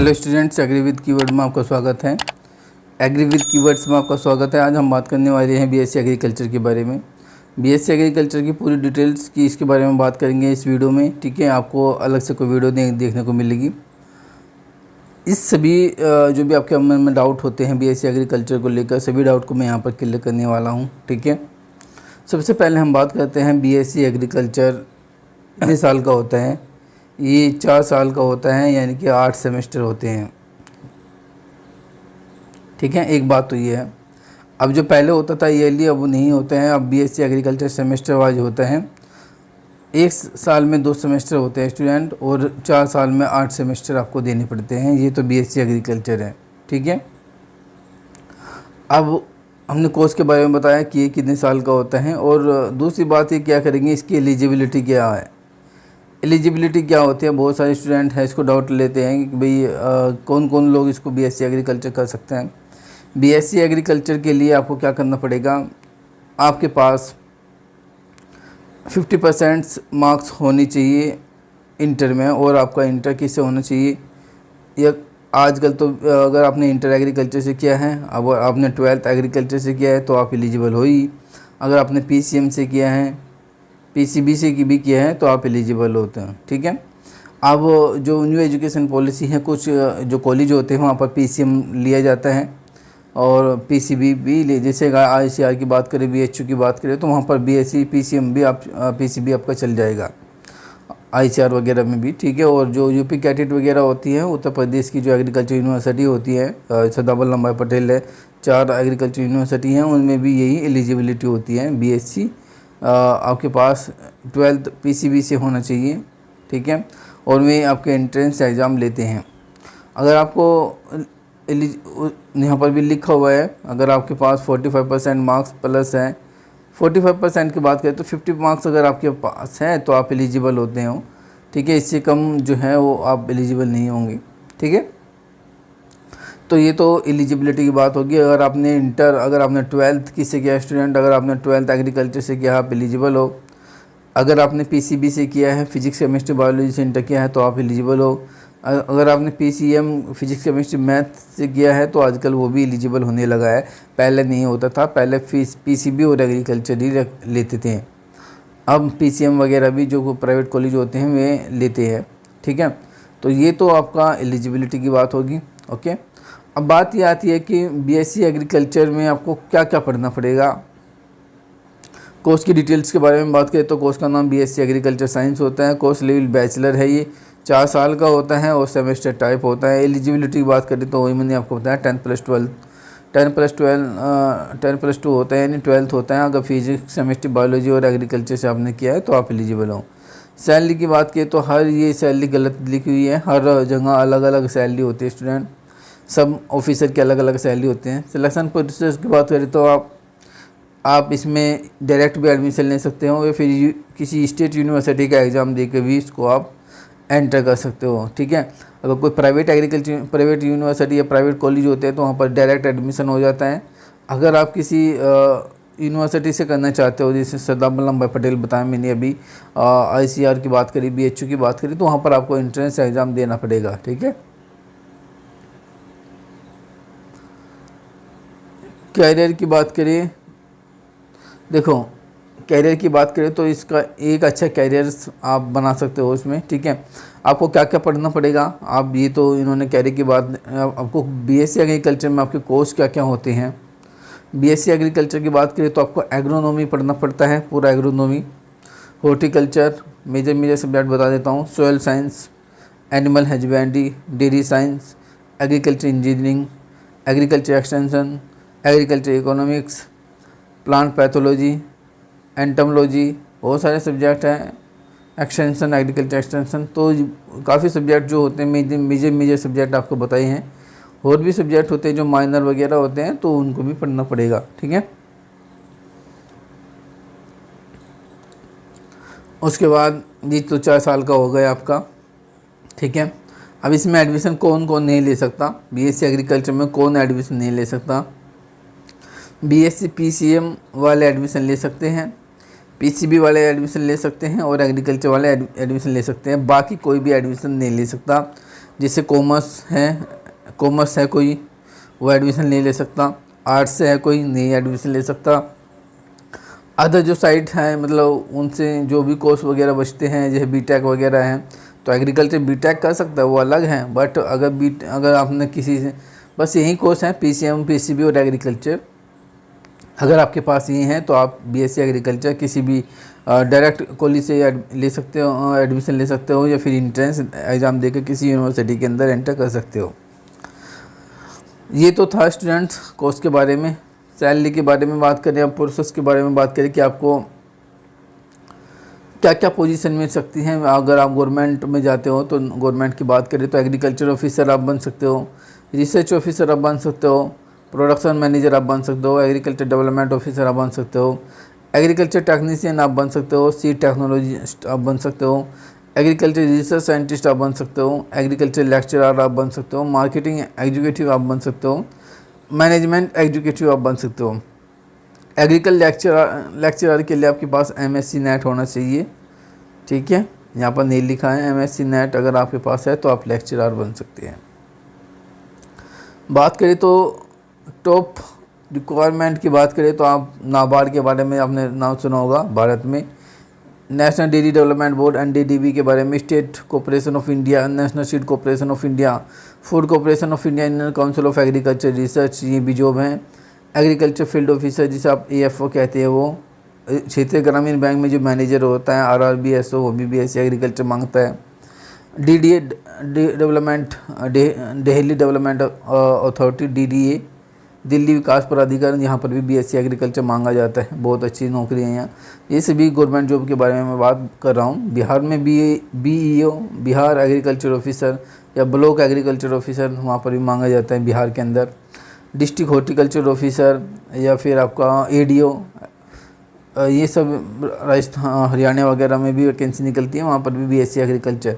Hello students, agri with keyword में आपका स्वागत है। एग्री विद कीवर्ड्स में आपका स्वागत है। आज हम बात करने वाले हैं बीएससी एग्रीकल्चर के बारे में। बीएससी एग्रीकल्चर की पूरी डिटेल्स की इसके बारे में बात करेंगे इस वीडियो में। ठीक है, आपको अलग से कोई वीडियो देखने को मिलेगी। इस सभी जो भी आपके मन में डाउट होते हैं बीएससी एग्रीकल्चर को लेकर, सभी डाउट को मैं यहाँ पर क्लियर करने वाला हूँ। ठीक है, सबसे पहले हम बात करते हैं बीएससी एग्रीकल्चर कितने साल का होता है। ये 4 साल का होता है, यानी कि 8 सेमेस्टर होते हैं। ठीक है, एक बात तो ये है। अब जो पहले होता था ईयरली, अब वो नहीं होते हैं। अब बीएससी एग्रीकल्चर सेमेस्टर वाइज होता है। 1 साल में 2 सेमेस्टर होते हैं स्टूडेंट, और 4 साल में 8 सेमेस्टर आपको देने पड़ते हैं। ये तो बीएससी एग्रीकल्चर है। ठीक है, अब हमने कोर्स के बारे में बताया कि ये कितने साल का होता है, और दूसरी बात ये क्या करेंगे, इसकी एलिजिबिलिटी क्या है। एलिजिबिलिटी क्या होती है, बहुत सारे स्टूडेंट हैं इसको डाउट लेते हैं कि भाई कौन कौन लोग इसको बीएससी एग्रीकल्चर कर सकते हैं। बीएससी एग्रीकल्चर के लिए आपको क्या करना पड़ेगा, आपके पास 50% मार्क्स होनी चाहिए इंटर में, और आपका इंटर किससे होना चाहिए। या आजकल तो अगर आपने इंटर एग्रीकल्चर से किया है, अब आपने 12th एग्रीकल्चर से किया है तो आप एलिजिबल हो ही। अगर आपने पीसीएम से किया है, पीसीबी से की भी किया है तो आप एलिजिबल होते हैं। ठीक है, अब जो न्यू एजुकेशन पॉलिसी है, कुछ जो कॉलेज होते हैं वहाँ पर पीसीएम लिया जाता है और पीसीबी भी ले। जैसे आईसीआर की बात करें, बीएचयू की बात करें, तो वहाँ पर बीएससी पीसीएम भी आप पीसीबी आपका चल जाएगा आईसीआर वगैरह में भी। ठीक है, और जो यूपी कैटेट वगैरह होती है, उत्तर प्रदेश की जो एग्रीकल्चर यूनिवर्सिटी होती है, सरदार वल्लभ भाई पटेल है, 4 एग्रीकल्चर यूनिवर्सिटी हैं, उनमें भी यही एलिजिबिलिटी होती है। बीएससी आपके पास 12th पीसीबी से होना चाहिए। ठीक है, और वे आपके एंट्रेंस एग्ज़ाम लेते हैं। अगर आपको यहाँ पर भी लिखा हुआ है, अगर आपके पास 45% मार्क्स प्लस है, 45% की बात करें तो 50 मार्क्स अगर आपके पास हैं तो आप एलिजिबल होते हो। ठीक है, इससे कम जो है वो आप एलिजिबल नहीं होंगे। ठीक है, तो ये तो एलिजिबिलिटी की बात होगी। अगर आपने इंटर, अगर आपने 12th किससे किया स्टूडेंट, अगर आपने 12th एग्रीकल्चर से किया आप एलिजिबल हो। अगर आपने पीसीबी से किया है, फिजिक्स केमिस्ट्री बायोलॉजी से इंटर किया है तो आप एलिजिबल हो। अगर आपने पीसीएम फिजिक्स केमिस्ट्री मैथ से किया है तो आजकल वो भी एलिजिबल होने लगा है, पहले नहीं होता था। पहले पीसीबी और एग्रीकल्चर ही लेते थे, अब पीसीएम वगैरह भी जो प्राइवेट कॉलेज होते हैं वे लेते हैं। ठीक है, तो ये तो आपका एलिजिबिलिटी की बात होगी। ओके, अब बात ये आती है कि बीएससी एग्रीकल्चर में आपको क्या क्या पढ़ना पड़ेगा। कोर्स की डिटेल्स के बारे में बात करें तो कोर्स का नाम बीएससी एग्रीकल्चर साइंस होता है। कोर्स लेवल बैचलर है, ये 4 साल का होता है और सेमेस्टर टाइप होता है। एलिजिबिलिटी की बात करें तो वही मैंने आपको बताया 10+2 होता है, यानी 12th होता है। अगर फिजिक्स केमिस्ट्री बायोलॉजी और एग्रीकल्चर से आपने किया है तो आप एलिजिबल हो। सैलरी की बात करें तो हर ये सैलरी गलत लिखी हुई है, हर जगह अलग अलग सैलरी होती है स्टूडेंट, सब ऑफिसर के अलग अलग सैलरी होते हैं। सिलेक्शन प्रोसेस की बात करें तो आप इसमें डायरेक्ट भी एडमिशन ले सकते हो, या फिर किसी स्टेट यूनिवर्सिटी का एग्ज़ाम दे के भी इसको आप एंटर कर सकते हो। ठीक है, अगर कोई प्राइवेट यूनिवर्सिटी या प्राइवेट कॉलेज होते हैं तो वहाँ पर डायरेक्ट एडमिशन हो जाता है। अगर आप किसी यूनिवर्सिटी से करना चाहते हो, जैसे सरदार वल्लभ भाई पटेल बताया मैंने अभी, आईसीआर की बात करी, बीएचयू की बात करी, तो वहाँ पर आपको एंट्रेंस एग्ज़ाम देना पड़ेगा। ठीक है, कैरियर की बात करें, देखो कैरियर की बात करें तो इसका एक अच्छा कैरियर आप बना सकते हो इसमें। ठीक है, आपको क्या क्या पढ़ना पड़ेगा, आप ये तो इन्होंने कैरियर की बात, आपको बीएससी एग्रीकल्चर में आपके कोर्स क्या क्या होते हैं। बीएससी एग्रीकल्चर की बात करें तो आपको एग्रोनॉमी पढ़ना पड़ता है, पूरा एग्रोनॉमी, हॉर्टिकल्चर, मेजर सब्जेक्ट बता देता हूँ, soil science, animal husbandry, dairy science, agriculture engineering, agriculture extension, agriculture economics, plant pathology, entomology, बहुत सारे सब्जेक्ट हैं, एक्सटेंशन, एग्रीकल्चर एक्सटेंशन, तो काफ़ी सब्जेक्ट जो होते हैं मेजर सब्जेक्ट आपको बताए हैं। और भी सब्जेक्ट होते हैं जो माइनर वगैरह होते हैं तो उनको भी पढ़ना पड़ेगा। ठीक है, उसके बाद ये तो 4 साल का हो गया आपका। ठीक है, अब इसमें एडमिशन कौन कौन नहीं ले सकता, बीएससी एग्रीकल्चर में कौन एडमिशन नहीं ले सकता। बीएससी पीसीएम वाले एडमिशन ले सकते हैं, पीसीबी वाले एडमिशन ले सकते हैं, और एग्रीकल्चर वाले एडमिशन ले सकते हैं। बाकी कोई भी एडमिशन नहीं ले सकता। जैसे कॉमर्स है कोई, वो एडमिशन नहीं ले सकता। आर्ट्स से है कोई, नहीं एडमिशन ले सकता। अदर जो साइट हैं मतलब उनसे जो भी कोर्स वगैरह बचते हैं, जैसे बीटेक वगैरह हैं, तो एग्रीकल्चर बीटेक कर सकता है, वो अलग है। बट अगर आपने किसी से बस यही कोर्स हैं, पीसीएम, पीसीबी और एग्रीकल्चर, अगर आपके पास ये हैं तो आप बीएससी एग्रीकल्चर किसी भी डायरेक्ट कॉलेज से ले सकते हो, एडमिशन ले सकते हो, या फिर इंट्रेंस एग्ज़ाम देकर किसी यूनिवर्सिटी के अंदर एंटर कर सकते हो। ये तो था स्टूडेंट्स कोर्स के बारे में। सैलरी के बारे में बात करें, अब प्रोसेस के बारे में बात करें कि आपको क्या क्या पोजीशन मिल सकती हैं। अगर आप गवर्नमेंट में जाते हो तो गवर्नमेंट की बात करें तो एग्रीकल्चर ऑफिसर आप बन सकते हो, रिसर्च ऑफिसर आप बन सकते हो, प्रोडक्शन मैनेजर आप बन सकते हो, एग्रीकल्चर डेवलपमेंट ऑफिसर आप बन सकते हो, एग्रीकल्चर टेक्नीशियन आप बन सकते हो, सीड टेक्नोलॉजिस्ट आप बन सकते हो, एग्रीकल्चर रिसर्च साइंटिस्ट आप बन सकते हो, एग्रीकल्चर लेक्चरर आप बन सकते हो, मार्केटिंग एग्जीक्यूटिव आप बन सकते हो, मैनेजमेंट एग्जीक्यूटिव आप बन सकते हो। लेक्चरर के लिए आपके पास एमएससी नेट होना चाहिए, ठीक है, यहाँ पर नहीं लिखा है, एमएससी नेट अगर आपके पास है तो आप लेक्चरर बन सकते हैं। बात करें तो टॉप रिक्वायरमेंट की बात करें तो आप नाबार्ड के बारे में आपने नाम सुना होगा, भारत में national dairy development board NDDB के बारे में, state corporation of India, national seed corporation of India, food corporation of India, Indian council of agriculture research, ये भी जॉब हैं। एग्रीकल्चर फील्ड ऑफिसर जिसे आप एएफओ कहते हैं, वो क्षेत्रीय ग्रामीण बैंक में जो मैनेजर होता है, आरआरबी एसओ, वो भी बीएससी एग्रीकल्चर मांगता है। DDA development, Delhi development authority, DDA, Delhi विकास प्राधिकरण, यहाँ पर भी बीएससी एग्रीकल्चर मांगा जाता है। बहुत अच्छी नौकरी है यहाँ। ये सभी गवर्नमेंट जॉब के बारे में मैं बात कर रहा हूँ। बिहार में बीईओ, बिहार एग्रीकल्चर ऑफिसर या ब्लॉक एग्रीकल्चर ऑफिसर, वहाँ पर भी मांगा जाता है बिहार के अंदर। डिस्ट्रिक्ट हॉर्टिकल्चर ऑफिसर या फिर आपका एडीओ, ये सब राजस्थान, हरियाणा वगैरह में भी वैकेंसी निकलती है, वहाँ पर भी बीएससी एग्रीकल्चर।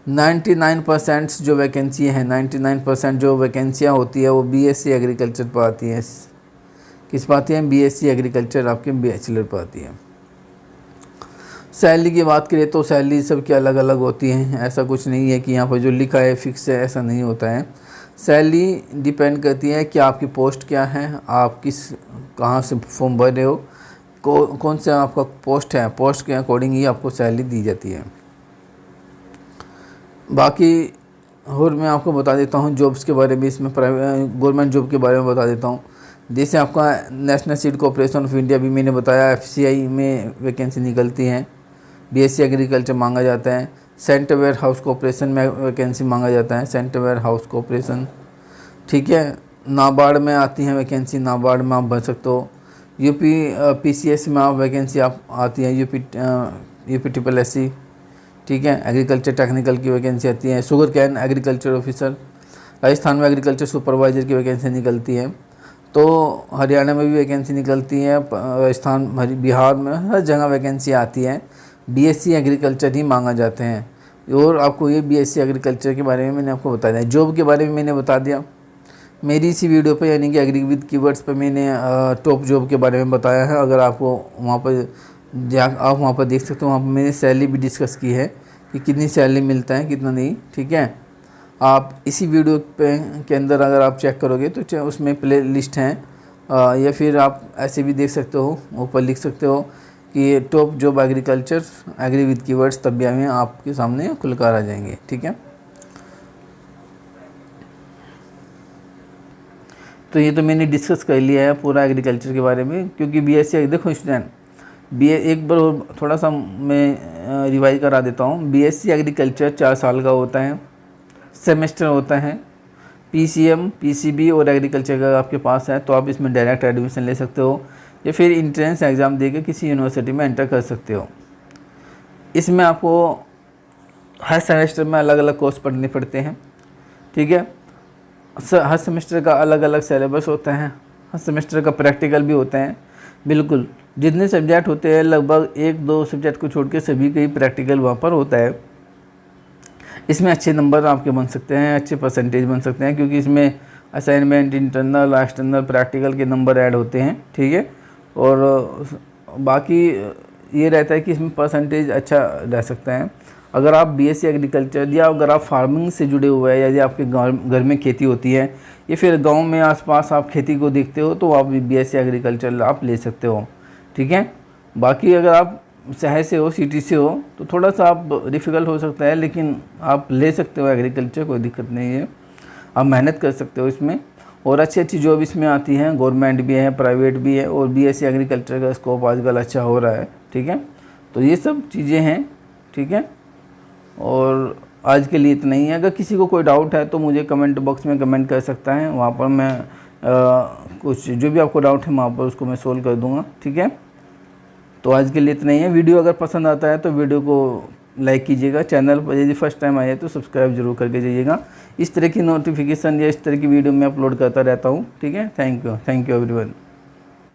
99% जो वैकेंसी हैं, 99% जो वैकेंसियाँ होती है वो बीएससी एग्रीकल्चर पर आती हैं। किस पर आती हैं? बीएससी एग्रीकल्चर आपके बैचलर पर आती है। सैलरी की बात करें तो सैलरी सबकी अलग अलग होती हैं, ऐसा कुछ नहीं है कि यहाँ पर जो लिखा है फिक्स है, ऐसा नहीं होता है। सैलरी डिपेंड करती है कि आपकी पोस्ट क्या है, आप कहाँ से फॉर्म भर रहे हो, कौन सा आपका पोस्ट है, पोस्ट के अकॉर्डिंग ही आपको सैलरी दी जाती है। बाकी और मैं आपको बता देता हूँ जॉब्स के बारे में, इसमें प्राइवेट गवर्नमेंट जॉब के बारे में बता देता हूँ। जैसे आपका national seed corporation of India भी मैंने बताया, एफसीआई में वैकेंसी निकलती हैं, बीएससी एग्रीकल्चर मांगा जाता है। सेंट्रल वेयर हाउस कॉर्पोरेशन में वैकेंसी मांगा जाता है, सेंट्रल वेयर हाउस कॉर्पोरेशन, ठीक है। नाबार्ड में आती हैं वैकेंसी, नाबार्ड में आप भर सकते हो। यूपी पीसीएस में आप वैकेंसी आप आती है, यूपी ट्रिपल एससी, ठीक है। एग्रीकल्चर टेक्निकल की वैकेंसी आती है। Sugar cane agriculture officer, Rajasthan में एग्रीकल्चर सुपरवाइज़र की वैकेंसी निकलती है। तो हरियाणा में भी वैकेंसी निकलती है, राजस्थान, बिहार में हर जगह वैकेंसी आती है। बीएससी एग्रीकल्चर ही मांगा जाते हैं। और आपको ये बीएससी एग्रीकल्चर के बारे में मैंने आपको बता दिया। जॉब के बारे में मैंने बता दिया मेरी इसी वीडियो पे, यानी कि एग्री विद कीवर्ड्स पे मैंने टॉप जॉब के बारे में बताया है। अगर आपको वहाँ पर आप वहाँ पर देख सकते हो, वहाँ पर मैंने सैलरी भी डिस्कस की है कि कितनी सैलरी मिलता है, कितना नहीं, ठीक है। आप इसी वीडियो पे के अंदर अगर आप चेक करोगे तो उसमें प्ले लिस्ट हैं, या फिर आप ऐसे भी देख सकते हो, ऊपर लिख सकते हो कि top job agriculture agri with keywords, तब भी हमें आपके सामने खुलकर आ जाएंगे, ठीक है। तो ये तो मैंने डिस्कस कर लिया है पूरा एग्रीकल्चर के बारे में, क्योंकि बीएससी देखो स्टूडेंट, एक बार थोड़ा सा मैं रिवाइज करा देता हूँ। बीएससी एग्रीकल्चर 4 साल का होता है, सेमेस्टर होता है। पीसीएम, पीसीबी और एग्रीकल्चर का आपके पास है तो आप इसमें डायरेक्ट एडमिशन ले सकते हो, या फिर इंट्रेंस एग्ज़ाम देकर किसी यूनिवर्सिटी में एंटर कर सकते हो। इसमें आपको हर सेमेस्टर में अलग अलग कोर्स पढ़ने पड़ते हैं, ठीक है। हर सेमेस्टर का अलग अलग सिलेबस होता है, हर सेमेस्टर का प्रैक्टिकल भी होते हैं। बिल्कुल जितने सब्जेक्ट होते हैं लगभग 1-2 सब्जेक्ट को छोड़ के सभी का ही प्रैक्टिकल वहाँ पर होता है। इसमें अच्छे नंबर आपके बन सकते हैं, अच्छे परसेंटेज बन सकते हैं, क्योंकि इसमें असाइनमेंट, इंटरनल, एक्सटर्नल, प्रैक्टिकल के नंबर ऐड होते हैं, ठीक है। और बाकी ये रहता है कि इसमें परसेंटेज अच्छा रह सकता है। अगर आप बीएससी एग्रीकल्चर या अगर आप फार्मिंग से जुड़े हुए हैं, यदि आपके घर में खेती होती है या फिर गांव में आसपास आप खेती को देखते हो, तो आप बीएससी एग्रीकल्चर आप ले सकते हो, ठीक है। बाकी अगर आप शहर से हो, सिटी से हो, तो थोड़ा सा आप डिफ़िकल्ट हो सकता है, लेकिन आप ले सकते हो एग्रीकल्चर, कोई दिक्कत नहीं है, आप मेहनत कर सकते हो इसमें। और अच्छी अच्छी जॉब इसमें आती हैं, गवर्नमेंट भी है, प्राइवेट भी है, और बीएससी एग्रीकल्चर का स्कोप आजकल अच्छा हो रहा है, ठीक है। तो ये सब चीज़ें हैं, ठीक है। और आज के लिए इतना ही है। अगर किसी को कोई डाउट है तो मुझे कमेंट बॉक्स में कमेंट कर सकता है, वहाँ पर मैं कुछ जो भी आपको डाउट है वहाँ पर उसको मैं सोल्व कर दूँगा, ठीक है। तो आज के लिए इतना ही है। वीडियो अगर पसंद आता है तो वीडियो को लाइक कीजिएगा, चैनल पर यदि फर्स्ट टाइम आए तो सब्सक्राइब जरूर करके जाइएगा। इस तरह की नोटिफिकेशन या इस तरह की वीडियो मैं अपलोड करता रहता हूँ, ठीक है। Thank you everyone.